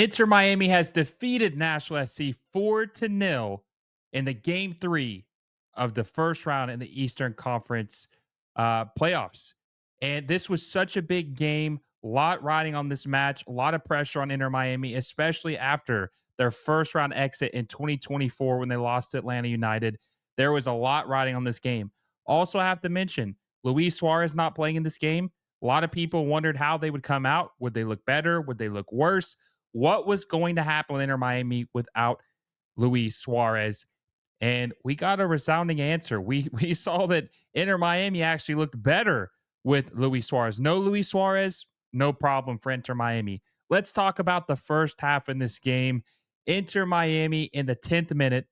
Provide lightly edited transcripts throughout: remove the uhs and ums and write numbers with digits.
Inter Miami has defeated Nashville SC 4-0 in the game 3 of the first round in the Eastern Conference playoffs. And this was such a big game. A lot riding on this match, a lot of pressure on Inter Miami, especially after their first round exit in 2024 when they lost to Atlanta United. There was a lot riding on this game. Also, I have to mention Luis Suárez not playing in this game. A lot of people wondered how they would come out. Would they look better? Would they look worse? What was going to happen with Inter Miami without Luis Suárez? And we got a resounding answer. We saw that Inter Miami actually looked better with Luis Suárez. No Luis Suárez, no problem for Inter Miami. Let's talk about the first half in this game. Inter Miami in the 10th minute.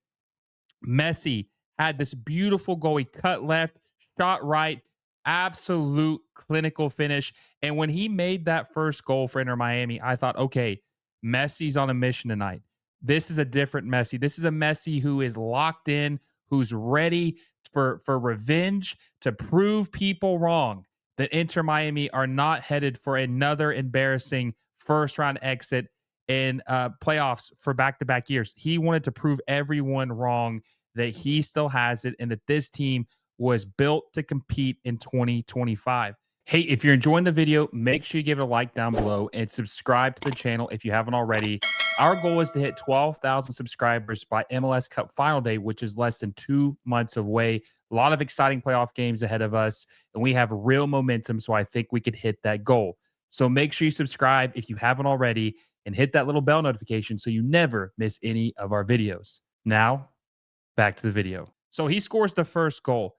Messi had this beautiful goal. He cut left, shot right, absolute clinical finish. And when he made that first goal for Inter Miami, I thought, okay, Messi's on a mission tonight. This is a different Messi. This is a Messi who is locked in, who's ready for revenge, to prove people wrong, that Inter Miami are not headed for another embarrassing first round exit in playoffs for back-to-back years. He wanted to prove everyone wrong, that he still has it, and that this team was built to compete in 2025. Hey, if you're enjoying the video, make sure you give it a like down below and subscribe to the channel if you haven't already. Our goal is to hit 12,000 subscribers by MLS Cup Final Day, which is less than 2 months away. A lot of exciting playoff games ahead of us, and we have real momentum, so I think we could hit that goal. So make sure you subscribe if you haven't already, and hit that little bell notification so you never miss any of our videos. Now, back to the video. So he scores the first goal.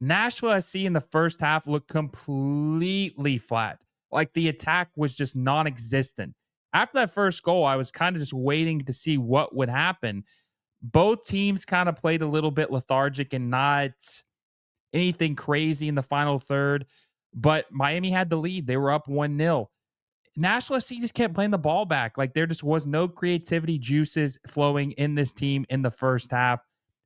Nashville SC in the first half looked completely flat. Like the attack was just non existent. After that first goal, I was kind of just waiting to see what would happen. Both teams kind of played a little bit lethargic and not anything crazy in the final third, but Miami had the lead. They were up 1-0. Nashville SC just kept playing the ball back. Like there just was no creativity juices flowing in this team in the first half.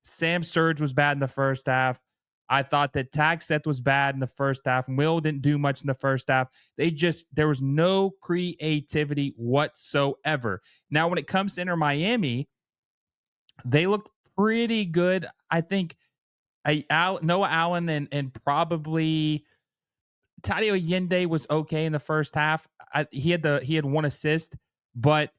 Sam Surge was bad in the first half. I thought that Tag Seth was bad in the first half. Will didn't do much in the first half. There was no creativity whatsoever. Now, when it comes to Inter Miami, they looked pretty good. I think Noah Allen and probably Tadio Allende was okay in the first half. He had one assist, but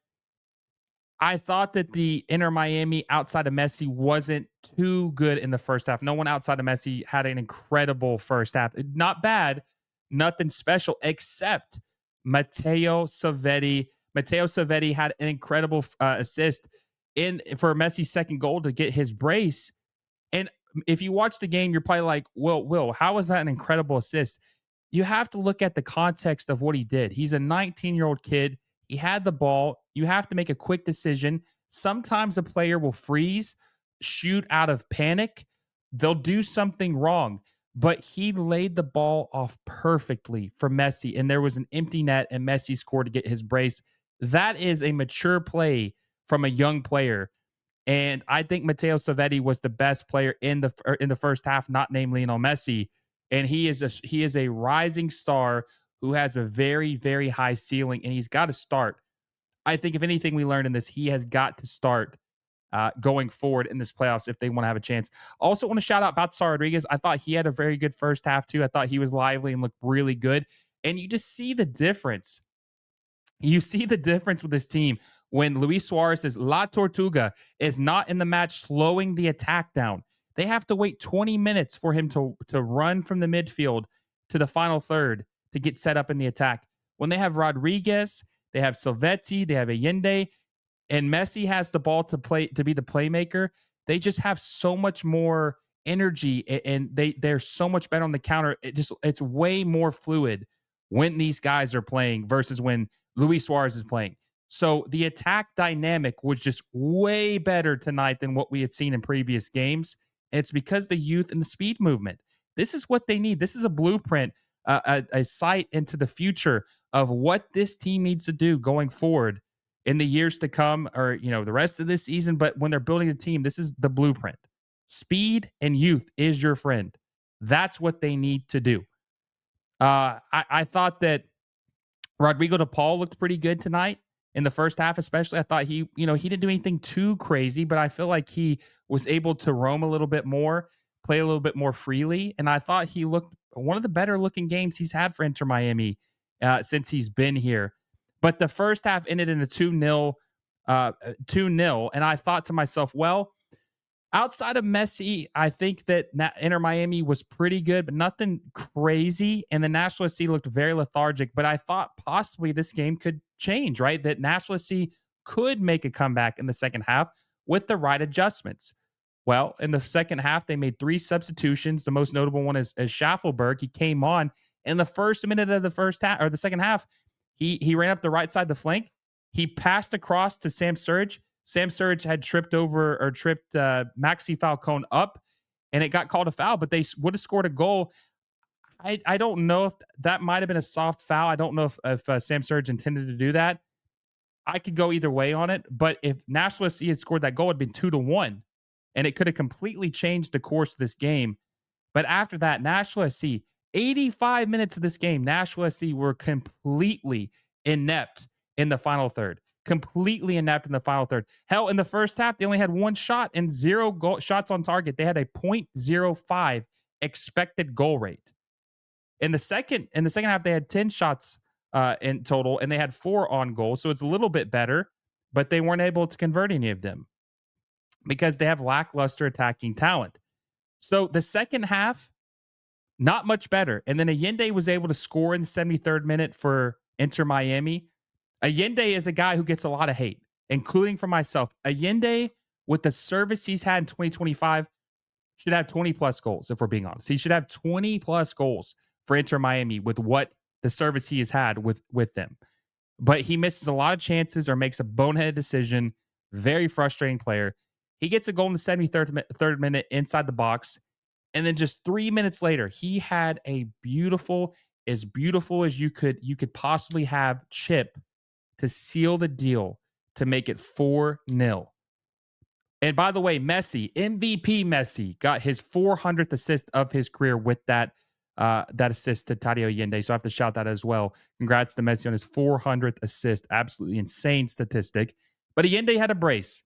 I thought that the Inter Miami outside of Messi wasn't too good in the first half. No one outside of Messi had an incredible first half. Not bad, nothing special, except Matteo Savetti. Matteo Savetti had an incredible assist for Messi's second goal to get his brace. And if you watch the game, you're probably like, Will, how is that an incredible assist? You have to look at the context of what he did. He's a 19-year-old kid. He had the ball. You have to make a quick decision. Sometimes a player will freeze, shoot out of panic. They'll do something wrong. But he laid the ball off perfectly for Messi, and there was an empty net, and Messi scored to get his brace. That is a mature play from a young player. And I think Matteo Savetti was the best player in the first half, not named Lionel Messi. And he is a rising star who has a very, very high ceiling, and he's got to start. I think if anything we learned in this, he has got to start going forward in this playoffs if they want to have a chance. Also want to shout out Baltasar Rodriguez. I thought he had a very good first half too. I thought he was lively and looked really good. And you just see the difference. You see the difference with this team when Luis Suárez's La Tortuga is not in the match slowing the attack down. They have to wait 20 minutes for him to run from the midfield to the final third to get set up in the attack. When they have Rodriguez, they have Silvetti, they have Allende, and Messi has the ball to be the playmaker, they just have so much more energy and they're so much better on the counter. It's way more fluid when these guys are playing versus when Luis Suárez is playing. So the attack dynamic was just way better tonight than what we had seen in previous games. And it's because the youth and the speed movement. This is what they need. This is a blueprint, a sight into the future of what this team needs to do going forward in the years to come, or the rest of this season. But when they're building a team, this is the blueprint. Speed and youth is your friend. That's what they need to do. I thought that Rodrigo de Paul looked pretty good tonight. in the first half, especially. I thought he didn't do anything too crazy, but I feel like he was able to roam a little bit more, play a little bit more freely. And I thought he looked one of the better looking games he's had for Inter Miami since he's been here. But the first half ended in a 2-0. And I thought to myself, well, outside of Messi, I think that Inter Miami was pretty good, but nothing crazy. And the Nashville SC looked very lethargic. But I thought possibly this game could change, right? That Nashville SC could make a comeback in the second half with the right adjustments. Well, in the second half, they made 3 substitutions. The most notable one is Schaffelberg. He came on in the first minute of the first half or the second half. He ran up the right side of the flank. He passed across to Sam Surge. Sam Surge had tripped Maxi Falcone up, and it got called a foul, but they would have scored a goal. I don't know if that might have been a soft foul. I don't know if Sam Surge intended to do that. I could go either way on it, but if Nashville SC had scored that goal, it'd been 2-1, and it could have completely changed the course of this game. But after that, Nashville SC, 85 minutes of this game, Nashville SC were completely inept in the final third. Completely inept in the final third. Hell, in the first half, they only had 1 shot and 0 shots on target. They had a .05 expected goal rate. In the second half, they had 10 shots in total, and they had 4 on goal. So it's a little bit better, but they weren't able to convert any of them because they have lackluster attacking talent. So the second half, not much better. And then Allende was able to score in the 73rd minute for Inter Miami. Allende is a guy who gets a lot of hate, including from myself. Allende, with the service he's had in 2025, should have 20 plus goals, if we're being honest. He should have 20 plus goals for Inter Miami with what the service he has had with them. But he misses a lot of chances or makes a boneheaded decision. Very frustrating player. He gets a goal in the 73rd minute inside the box. And then just 3 minutes later, he had a beautiful as you could possibly have chip to seal the deal to make it 4-0. And by the way, Messi, MVP Messi, got his 400th assist of his career with that assist to Tadio Allende. So I have to shout that as well. Congrats to Messi on his 400th assist. Absolutely insane statistic. But Allende had a brace.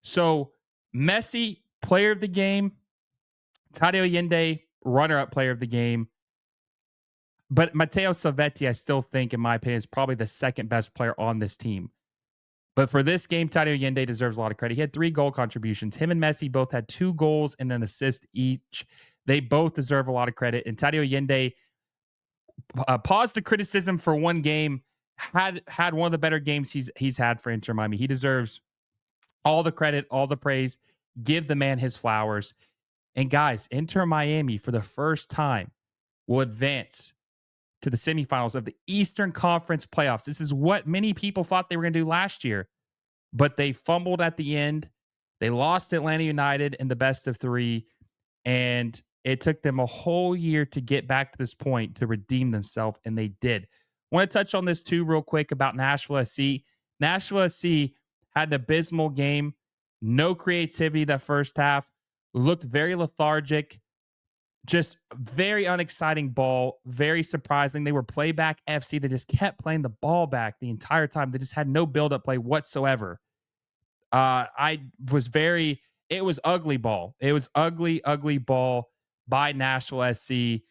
So Messi, player of the game. Tadio Allende, runner-up player of the game. But Matteo Salvetti, I still think, in my opinion, is probably the second best player on this team. But for this game, Tadio Allende deserves a lot of credit. He had 3 goal contributions. Him and Messi both had 2 goals and an assist each. They both deserve a lot of credit. And Tadio Allende paused the criticism for one game, had one of the better games he's had for Inter Miami. He deserves all the credit, all the praise. Give the man his flowers. And guys, Inter Miami, for the first time, will advance to the semifinals of the Eastern Conference Playoffs. This is what many people thought they were going to do last year, but they fumbled at the end. They lost Atlanta United in the best of 3, and it took them a whole year to get back to this point to redeem themselves, and they did. I want to touch on this too real quick about Nashville SC. Nashville SC had an abysmal game. No creativity that first half. Looked very lethargic. Just very unexciting ball. Very surprising. They were playback FC. They just kept playing the ball back the entire time. They just had no build-up play whatsoever. It was ugly ball. It was ugly ball by Nashville SC.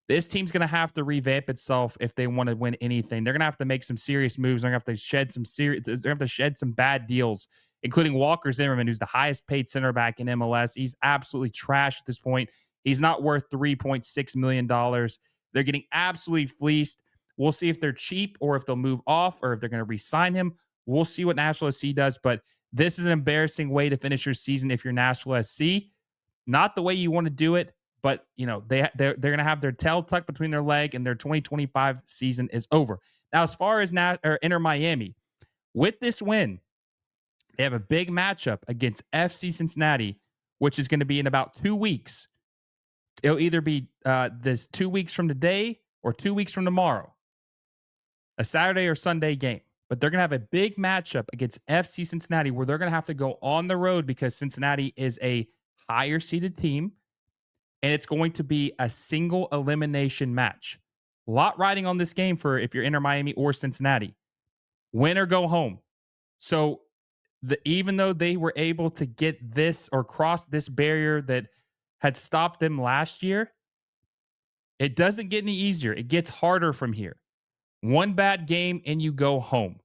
This team's going to have to revamp itself if they want to win anything. They're going to have to make some serious moves. They're going to have to shed some bad deals, including Walker Zimmerman, who's the highest paid center back in MLS. He's absolutely trash at this point. He's not worth $3.6 million. They're getting absolutely fleeced. We'll see if they're cheap or if they'll move off or if they're going to re-sign him. We'll see what Nashville SC does, but this is an embarrassing way to finish your season if you're Nashville SC. Not the way you want to do it, but they're going to have their tail tucked between their leg, and their 2025 season is over. Now, as far as Inter Miami, with this win, they have a big matchup against FC Cincinnati, which is going to be in about 2 weeks. It'll either be this 2 weeks from today or 2 weeks from tomorrow, a Saturday or Sunday game. But they're going to have a big matchup against FC Cincinnati where they're going to have to go on the road because Cincinnati is a higher seeded team, and it's going to be a single elimination match. A lot riding on this game for if you're Inter Miami or Cincinnati. Win or go home. So even though they were able to get this or cross this barrier that had stopped them last year, it doesn't get any easier. It gets harder from here. One bad game and you go home.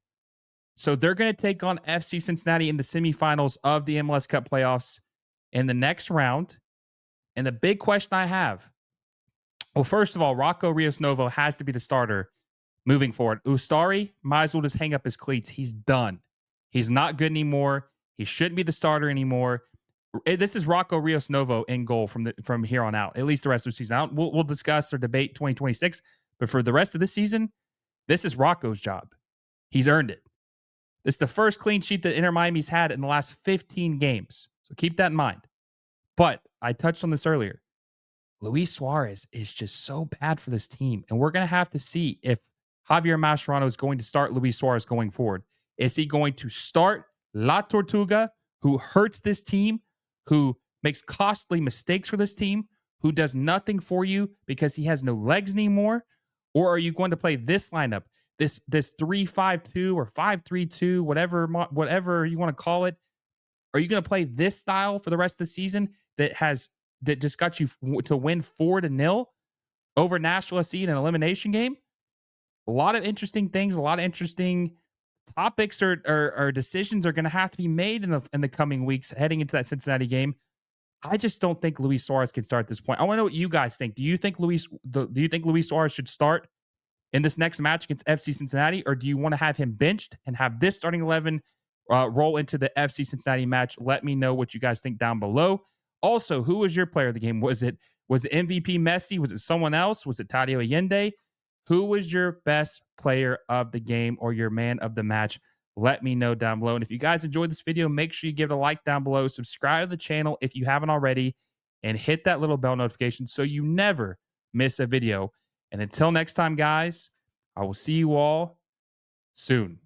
So they're going to take on FC Cincinnati in the semifinals of the MLS Cup playoffs in the next round. And the big question I have, well, first of all, Rocco Rios Novo has to be the starter moving forward. Ustari might as well just hang up his cleats. He's done. He's not good anymore. He shouldn't be the starter anymore. This is Rocco Rios Novo in goal from here on out, at least the rest of the season. We'll discuss or debate 2026, but for the rest of the season, this is Rocco's job. He's earned it. This is the first clean sheet that Inter Miami's had in the last 15 games. So keep that in mind. But I touched on this earlier. Luis Suárez is just so bad for this team. And we're going to have to see if Javier Mascherano is going to start Luis Suárez going forward. Is he going to start La Tortuga, who hurts this team, who makes costly mistakes for this team, who does nothing for you because he has no legs anymore? Or are you going to play this lineup, this 3-5-2 or 5-3-2, whatever you want to call it? Are you going to play this style for the rest of the season that just got you to win 4-0 over Nashville SC in an elimination game? A lot of interesting things, a lot of interesting topics or decisions are going to have to be made in the coming weeks heading into that Cincinnati game. I just don't think Luis Suárez can start at this point. I want to know what you guys think. Do you think Luis Suárez should start in this next match against FC Cincinnati, or do you want to have him benched and have this starting 11 roll into the FC Cincinnati match? Let me know what you guys think down below. Also, who was your player of the game? Was it MVP Messi? Was it someone else? Was it Tadio Allende? Who was your best player of the game or your man of the match? Let me know down below. And if you guys enjoyed this video, make sure you give it a like down below. Subscribe to the channel if you haven't already. And hit that little bell notification so you never miss a video. And until next time, guys, I will see you all soon.